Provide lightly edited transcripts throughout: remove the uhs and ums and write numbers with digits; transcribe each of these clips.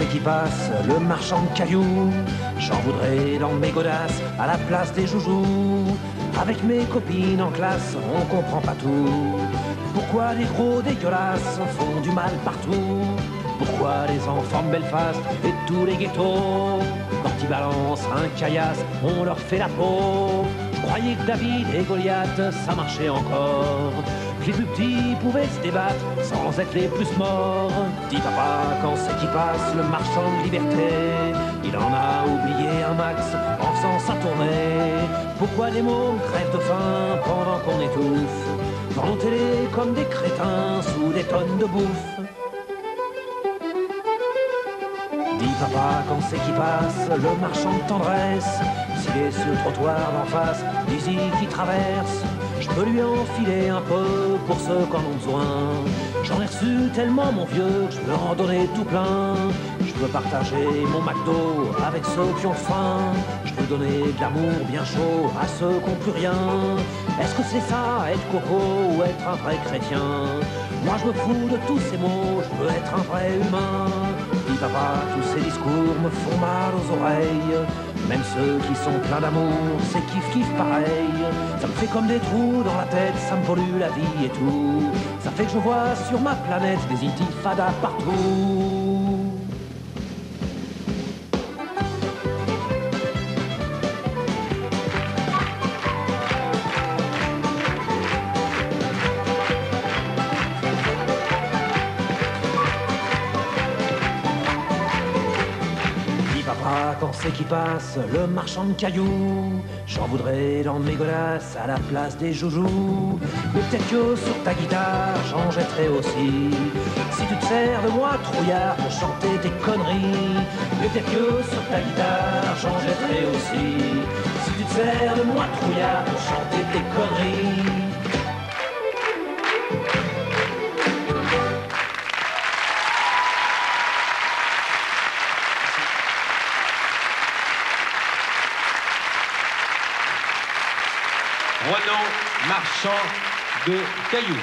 c'est qui passe, le marchand de cailloux. J'en voudrais dans mes godasses, à la place des joujoux. Avec mes copines en classe, on comprend pas tout. Pourquoi les gros dégueulasses font du mal partout? Pourquoi les enfants de Belfast et tous les ghettos, quand ils balancent un caillasse, on leur fait la peau? Je croyais que David et Goliath, ça marchait encore, que les plus petits pouvaient se débattre sans être les plus morts. Dis papa, quand c'est qui passe, le marchand de liberté, il en a oublié un max en faisant sa tournée. Pourquoi les mômes crèvent de faim pendant qu'on étouffe, devant télé comme des crétins sous des tonnes de bouffe? Dis papa, quand c'est qui passe, le marchand de tendresse, s'il est sur le trottoir d'en face, dis-y qui traverse, je peux lui enfiler un peu pour ceux qui en ont besoin. J'en ai reçu tellement mon vieux que je peux en donner tout plein. Je peux partager mon McDo avec ceux qui ont faim. Je peux donner de l'amour bien chaud à ceux qui n'ont plus rien. Est-ce que c'est ça, être coco ou être un vrai chrétien? Moi je me fous de tous ces mots, je veux être un vrai humain. Dis papa, tous ces discours me font mal aux oreilles. Même ceux qui sont pleins d'amour, c'est kiff-kiff pareil. Ça me fait comme des trous dans la tête, ça me pollue la vie et tout. Ça fait que je vois sur ma planète des intifadas partout. Quand c'est qui passe, le marchand de cailloux, j'en voudrais dans mes godasses à la place des joujoux. Mais peut-être que sur ta guitare, j'en jetterai aussi, si tu te sers de moi, trouillard, pour chanter tes conneries. Mais peut-être que sur ta guitare, j'en jetterai aussi, si tu te sers de moi, trouillard, pour chanter tes conneries. Ronan Marchand de Cailloux.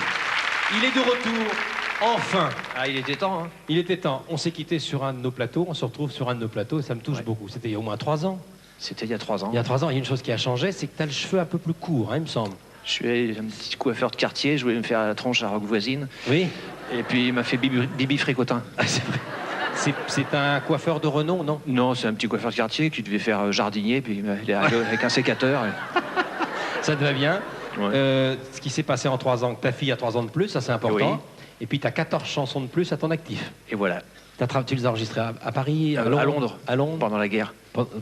Il est de retour, enfin. Ah, il était temps, hein. Il était temps. On s'est quitté sur un de nos plateaux, on se retrouve sur un de nos plateaux et ça me touche beaucoup. C'était il y a au moins 3 ans. C'était il y a 3 ans. Il y a 3 ans, il y a une chose qui a changé, c'est que tu as le cheveu un peu plus court, hein, il me semble. Je suis un petit coiffeur de quartier, je voulais me faire la tronche à Roque voisine. Oui. Et puis il m'a fait Bibi Fricotin. Ah, c'est vrai. C'est un coiffeur de renom, non? Non, c'est un petit coiffeur de quartier qui devait faire jardinier, puis il est arrivé avec un sécateur. Ça te va bien. Ouais. Ce qui s'est passé en 3 ans, que ta fille a 3 ans de plus, ça c'est important. Oui. Et puis tu as 14 chansons de plus à ton actif. Et voilà. Tu les as enregistrées à Paris, À Londres. À Londres. Pendant la guerre.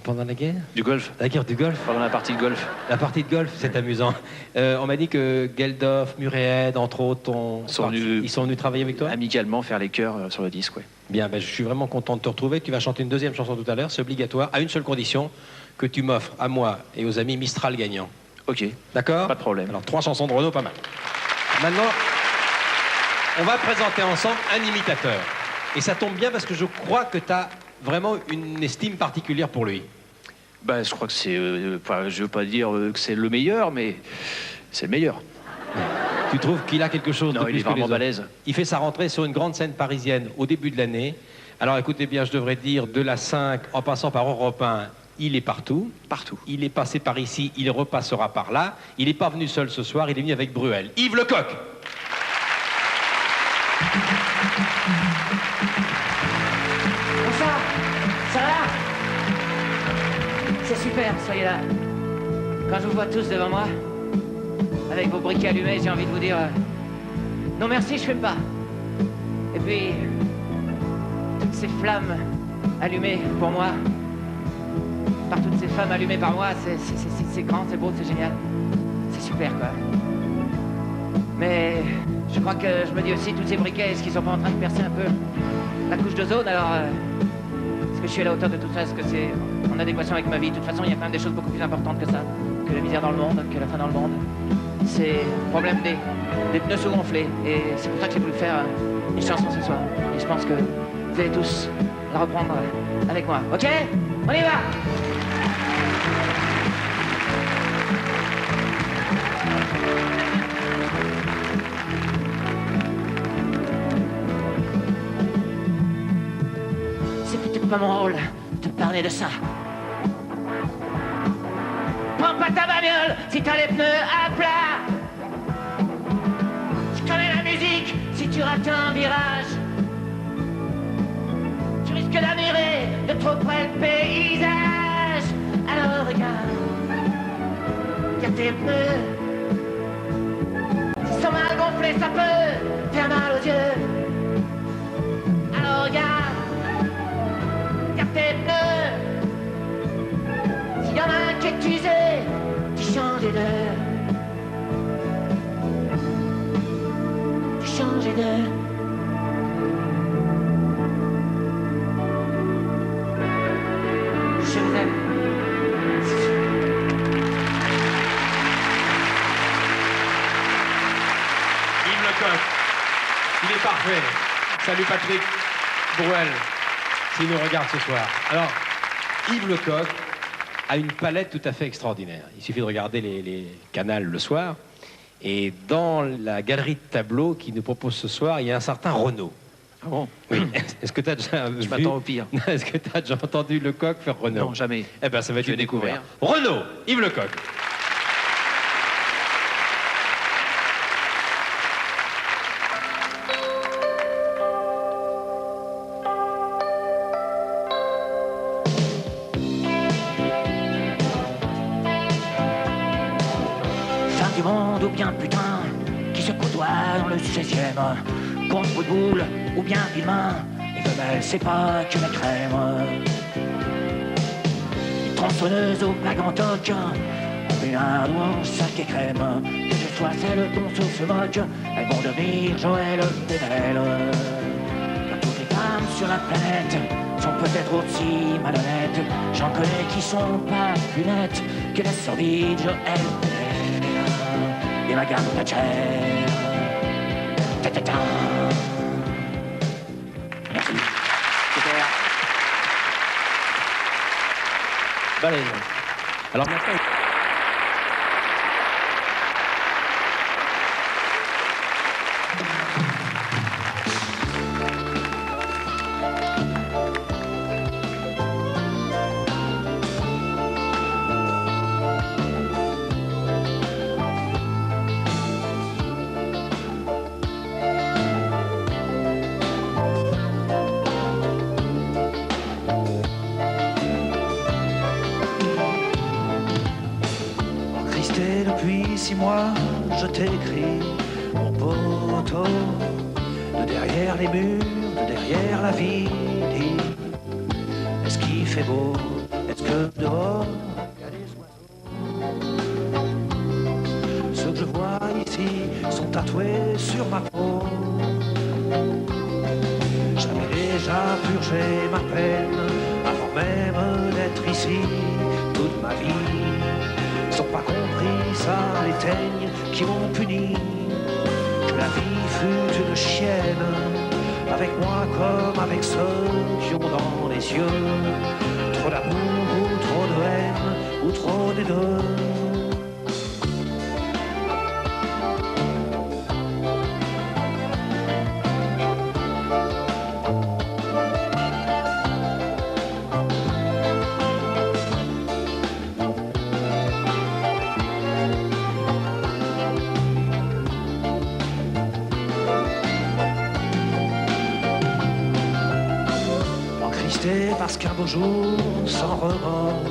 Pendant la guerre? Du golf. La guerre du golf? Pendant la partie de golf. La partie de golf, c'est amusant. On m'a dit que Geldof, Murehead, entre autres, ils sont venus travailler avec toi? Amicalement faire les chœurs sur le disque, ouais. Bien, ben, je suis vraiment content de te retrouver. Tu vas chanter une deuxième chanson tout à l'heure, c'est obligatoire, à une seule condition, que tu m'offres à moi et aux amis Mistral gagnant. Ok. D'accord? Pas de problème. Alors, 3 chansons de Renaud, pas mal. Maintenant, on va présenter ensemble un imitateur. Et ça tombe bien parce que je crois que tu as vraiment une estime particulière pour lui. Bah, je crois que c'est... je veux pas dire que c'est le meilleur, mais c'est le meilleur. Tu trouves qu'il a quelque chose de Non, plus il est que les vraiment autres? balèze. Il fait sa rentrée sur une grande scène parisienne au début de l'année. Alors, écoutez bien, je devrais dire de la 5 en passant par Europe 1, il est partout. Partout. Il est passé par ici, il repassera par là. Il n'est pas venu seul ce soir, il est venu avec Bruel. Yves Lecoq. Bonsoir, ça va? C'est super, soyez là. Quand je vous vois tous devant moi, avec vos briquets allumés, j'ai envie de vous dire non merci, je fume pas. Et puis, toutes ces flammes allumées pour moi, par toutes ces femmes allumées par moi, c'est grand, c'est beau, c'est génial. C'est super, quoi. Mais je crois que je me dis aussi, tous ces briquets, est-ce qu'ils sont pas en train de percer un peu la couche d'ozone? Alors, est-ce que je suis à la hauteur de tout ça? Est-ce que c'est en adéquation avec ma vie? De toute façon, il y a quand même des choses beaucoup plus importantes que ça, que la misère dans le monde, que la faim dans le monde. C'est le problème des pneus sous-gonflés. Et c'est pour ça que j'ai voulu faire une chanson ce soir. Et je pense que vous allez tous la reprendre avec moi. Ok? On y va! c'est pas mon rôle de te parler de ça. Prends pas ta bagnole si t'as les pneus à plat. Je connais la musique si tu rates un virage. Tu risques d'admirer de trop près le paysage. Alors regarde tes pneus. S'ils sont mal gonflés, ça peut faire mal aux yeux. Alors regarde tes pneus. S'il y en a un qui est usé, tu changes les deux. Tu changes les deux. Je vous aime. Yves Lecoq, il est parfait. Salut Patrick Bruel, s'il nous regarde ce soir. Alors, Yves Lecoq a une palette tout à fait extraordinaire. Il suffit de regarder les canals le soir. Et dans la galerie de tableaux qu'il nous propose ce soir, il y a un certain Renaud. Ah bon? Oui. Est-ce que tu as déjà vu... Je m'attends au pire. Est-ce que tu as déjà entendu Lecoq faire Renaud? Non, jamais. Eh bien, ça va être Je vais une découverte. découvrir. Renaud, Yves Lecoq. Fin du monde ou bien putain qui se côtoient dans le 16e. Contre bout de boule ou bien humain. Et femelle, c'est pas que la crème. Une tronçonneuse aux blagues en toc. Une un sac et crème. Que ce soit celle dont se moque, elles vont devenir Joël Pénel. Car toutes les femmes sur la planète sont peut-être aussi malhonnêtes. J'en connais qui sont pas plus nettes que la survie de Joël Pénel. Et ma gamme Thatcher. Ta-ta-ta. Merci. Super. Baleine. Alors maintenant... Tristé depuis 6 mois, je t'écris, mon poteau, de derrière les murs, de derrière la vie. Dis, est-ce qu'il fait beau? Est-ce que dehors, il y a des oiseaux? Ceux que je vois ici sont tatoués sur ma peau. J'avais déjà purgé ma peine avant même d'être ici. Toute ma vie, ils n'ont pas compris ça, les teignes qui m'ont puni. Que la vie fut une chienne, avec moi comme avec ceux qui ont dans les yeux trop d'amour ou trop de haine, ou trop des deux. Parce qu'un beau jour, sans remords,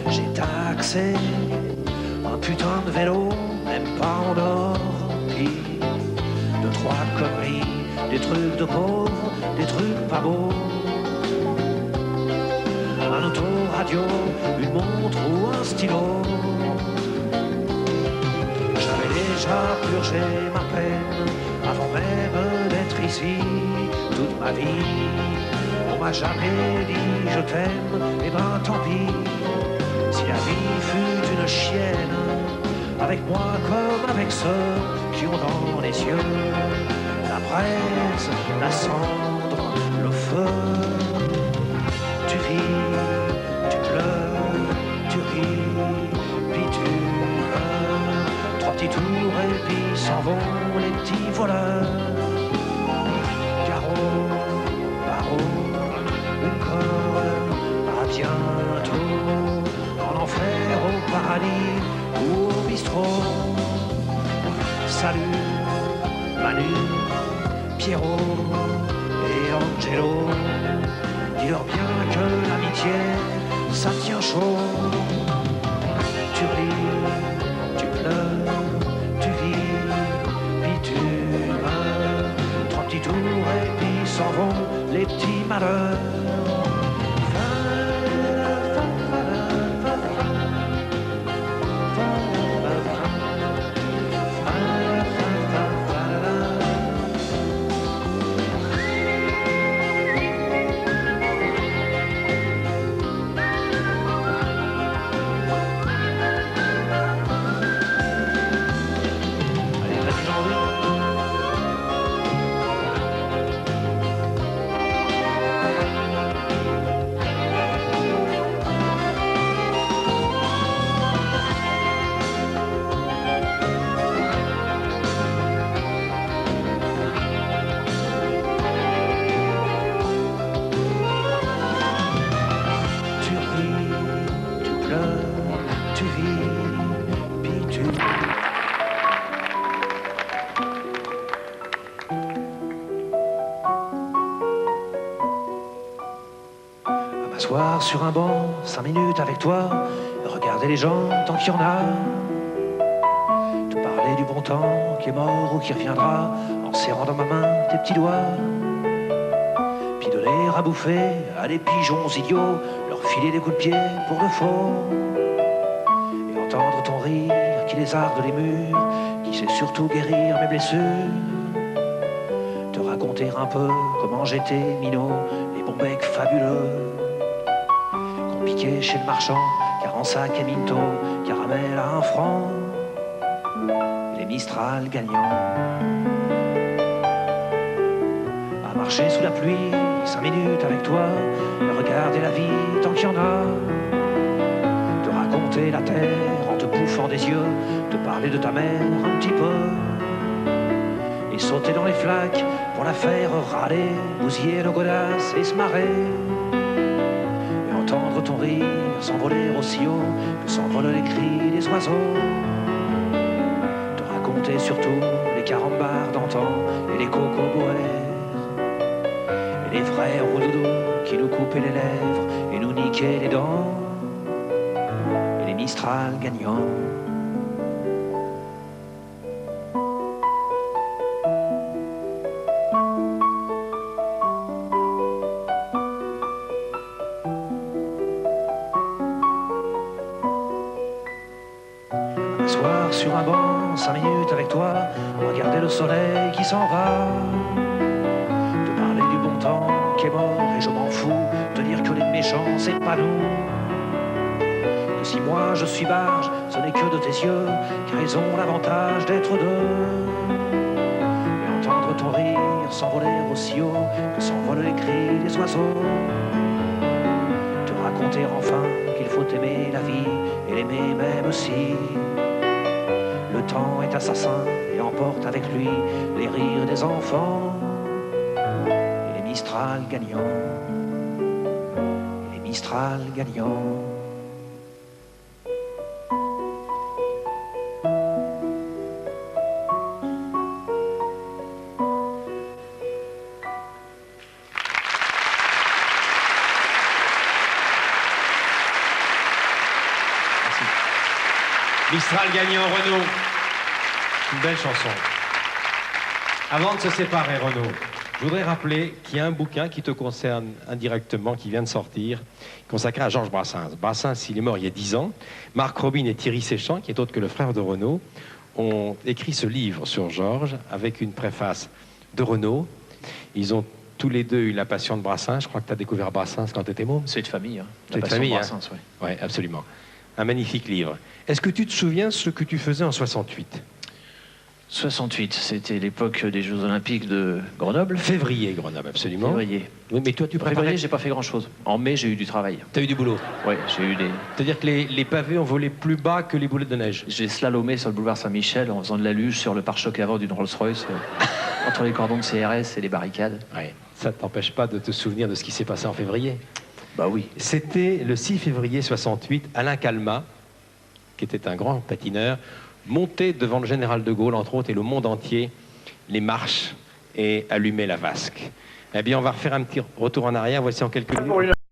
j'ai taxé un putain de vélo, même pas en or. Puis, deux, trois conneries, des trucs de pauvres, des trucs pas beaux. Un autoradio, une montre ou un stylo. J'avais déjà purgé ma peine avant même d'être ici. Toute ma vie, on m'a jamais dit je t'aime, et ben tant pis. Si la vie fut une chienne, avec moi comme avec ceux qui ont dans les yeux la braise, la cendre, le feu. Tu ris, tu pleures, tu ris, puis tu meurs. Trois petits tours et puis s'en vont les petits voleurs. Carreau, barreau, une corde. paradis ou au bistrot. Salut, Manu, Pierrot et Angelo. Dis-leur bien que l'amitié, ça tient chaud. Tu ris, tu pleures, tu vis, puis tu meurs. 3 petits tours et puis s'en vont les petits malheurs. M'asseoir sur un banc, 5 minutes avec toi, regarder les gens tant qu'il y en a. Te parler du bon temps qui est mort ou qui reviendra, en serrant dans ma main tes petits doigts. Puis donner à bouffer à des pigeons idiots, leur filer des coups de pied pour de faux. Et entendre ton rire qui lézarde les murs, qui sait surtout guérir mes blessures. Te raconter un peu comment j'étais minot, les bons becs fabuleux. Piqué chez le marchand, car en sac et minto, caramel à 1 franc, et les Mistral gagnants. À marcher sous la pluie, 5 minutes avec toi, regarder la vie tant qu'il y en a. Te raconter la terre en te bouffant des yeux, te parler de ta mère un petit peu. Et sauter dans les flaques pour la faire râler, bousiller nos godasses et se marrer. Entendre ton rire s'envoler aussi haut que s'envolent les cris des oiseaux. Te raconter surtout les carambars d'antan et les cocoboères. Et les frères roudoudous qui nous coupaient les lèvres et nous niquaient les dents. Et les Mistral gagnants. M'asseoir sur un banc, 5 minutes avec toi, regarder le soleil qui s'en va. Te parler du bon temps qui est mort et je m'en fous, te dire que les méchants c'est pas nous. Que si moi je suis barge, ce n'est que de tes yeux, car ils ont l'avantage d'être deux. Et entendre ton rire s'envoler aussi haut que s'envolent les cris des oiseaux. Te raconter enfin qu'il faut aimer la vie et l'aimer même si le temps est assassin et emporte avec lui les rires des enfants. Et les Mistral gagnants. Et les Mistral gagnants. Mistral gagnant, Renaud. Une belle chanson. Avant de se séparer, Renaud, je voudrais rappeler qu'il y a un bouquin qui te concerne indirectement, qui vient de sortir, consacré à Georges Brassens. Brassens, il est mort il y a 10 ans. Marc Robin et Thierry Séchant, qui est autre que le frère de Renaud, ont écrit ce livre sur Georges avec une préface de Renaud. Ils ont tous les deux eu la passion de Brassens. Je crois que tu as découvert Brassens quand tu étais môme. C'est de famille, hein. C'est de famille, Brassens, hein. oui. Oui, absolument. Un magnifique livre. Est-ce que tu te souviens ce que tu faisais en 68 ? 68, c'était l'époque des Jeux Olympiques de Grenoble. Février, Grenoble, absolument. Février. Oui, mais toi, tu En préparais... février, j'ai pas fait grand-chose. En mai, j'ai eu du travail. T'as eu du boulot. Oui, j'ai eu des... C'est-à-dire que les pavés ont volé plus bas que les boulettes de neige. J'ai slalomé sur le boulevard Saint-Michel en faisant de la luge sur le pare-choc avant d'une Rolls-Royce, entre les cordons de CRS et les barricades. Ouais. Ça ne t'empêche pas de te souvenir de ce qui s'est passé en février. Bah oui. C'était le 6 février 68, Alain Calmat qui était un grand patineur, monter devant le général de Gaulle, entre autres, et le monde entier, les marches et allumer la vasque. Eh bien, on va refaire un petit retour en arrière. Voici en quelques minutes.